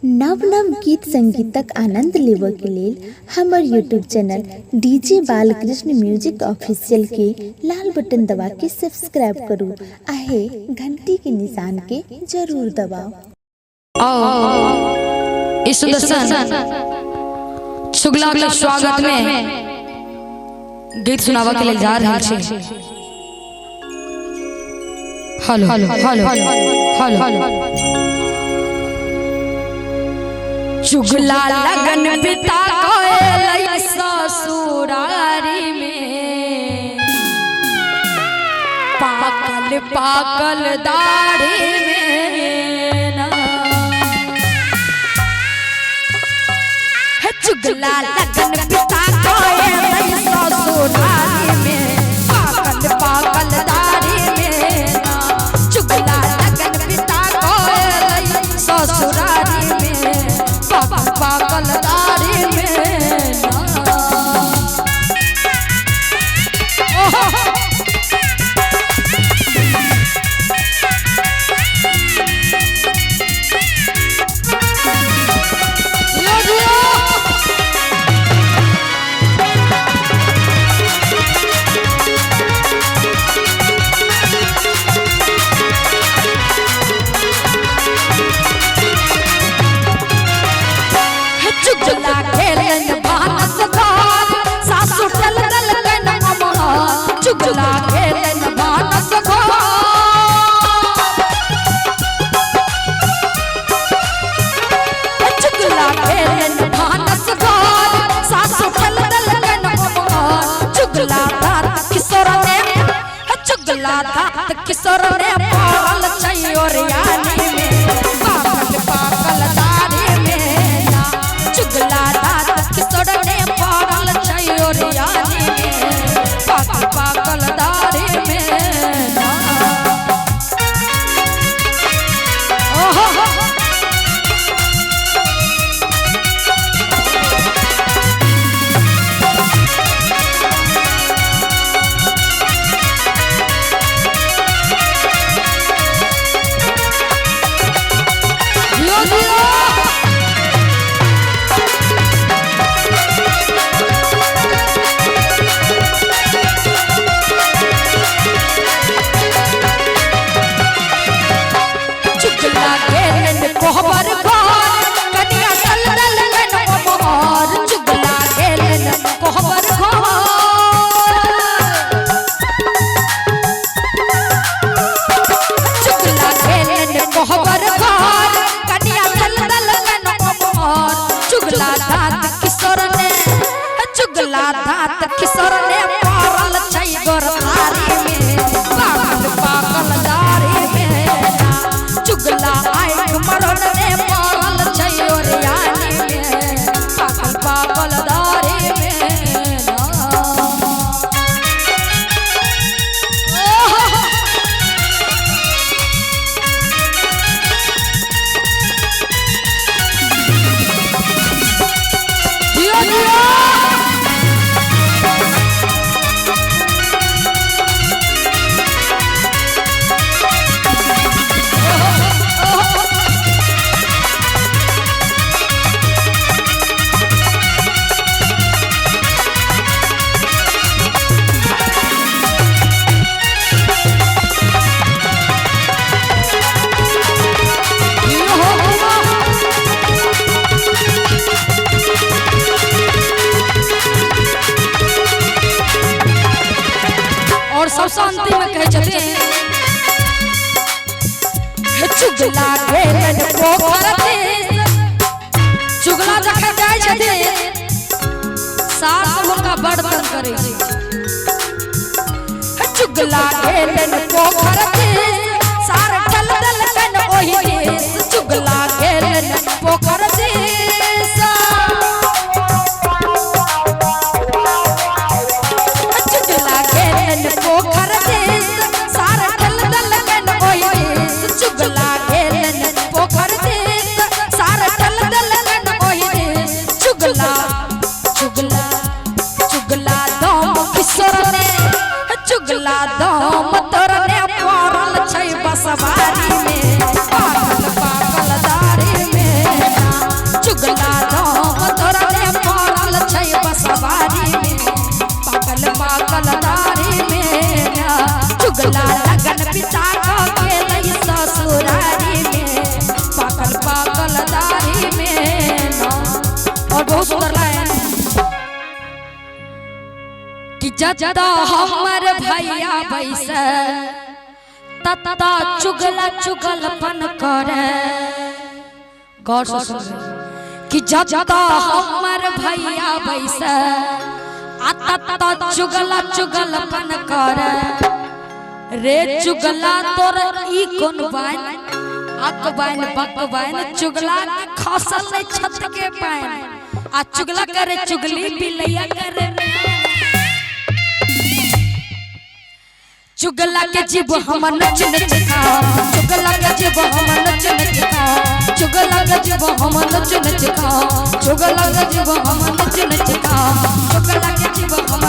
नव नव गीत संगीतक आनंद लेबऽ के लेल हमर YouTube channel DJ Balkrishna music official के लाल बटन दबा के सब्सक्राइब करू आहे घंटी के निशान के जरूर दबाओ। इस सुदर्शन शुक्ला के स्वागत में गीत सुनावा के लिए जा रहे हैं। हेलो हेलो हेलो हेलो चुगला लगन पिता कोयल ससुरारी में पाकल पाकल दाढ़ी में ना चुगला लगन पिता कोयल ससुरारी में पाकल पाकल दाढ़ी में ना चुगला लगन पिता कोयल ससुरारी में पागल दाढ़ी में चुगला खेलन मानस चुगला खेलन मानस सासु चल दल कन चुगला दात किशोर ने चुगला दात किशोर ने पागल छैयोर यानी में पागल पागल दाढ़ी में ना चुगला दात किशोर ने पागल छैयोर यानी में पागल पागल दाढ़ी में ना ओहो चुगला दात किशोर ने पागल छै गोरधारी में पागल पागल दाढ़ी में चुगला आँख मरद ने पागल छै और यानी में पागल पागल दाढ़ी में और सब शांति में कहे छथिन चुगला खेलन पोखर देश चुगला देखे जाय छथिन सास हुनका बर्तन करे छै चुगला खेलन पोखर देश सार दल दल कन ओहि देश चुगला खेलन पोखर देश चुगला खेलन पोखर देश सार दल दल कन ओहि देश चुगला खेलन पोखर देश सार दल दल कन ओहि देश चुगला चुगला चुगला दम किशोर ने चुगला दम तोर ने पारल जदा हमर भैया बैसे तता चुगला चुगलपन करे। गौर से सुन कि जदा हमर भैया बैसे तता चुगला चुगलपन करे। रे चुगला तोर ई कोन बाइन अक बाइन बक बाइन चुगला खसल नहीं छत के पाइन आ चुगला करे चुगली बिलैया करे। चुगला के जीव हम नच नच खा चुगला के जीव हम नच नच खा चुगला के जीव हम नच नच खा चुगला के जीव हम नच नच खा चुगला के जीव हम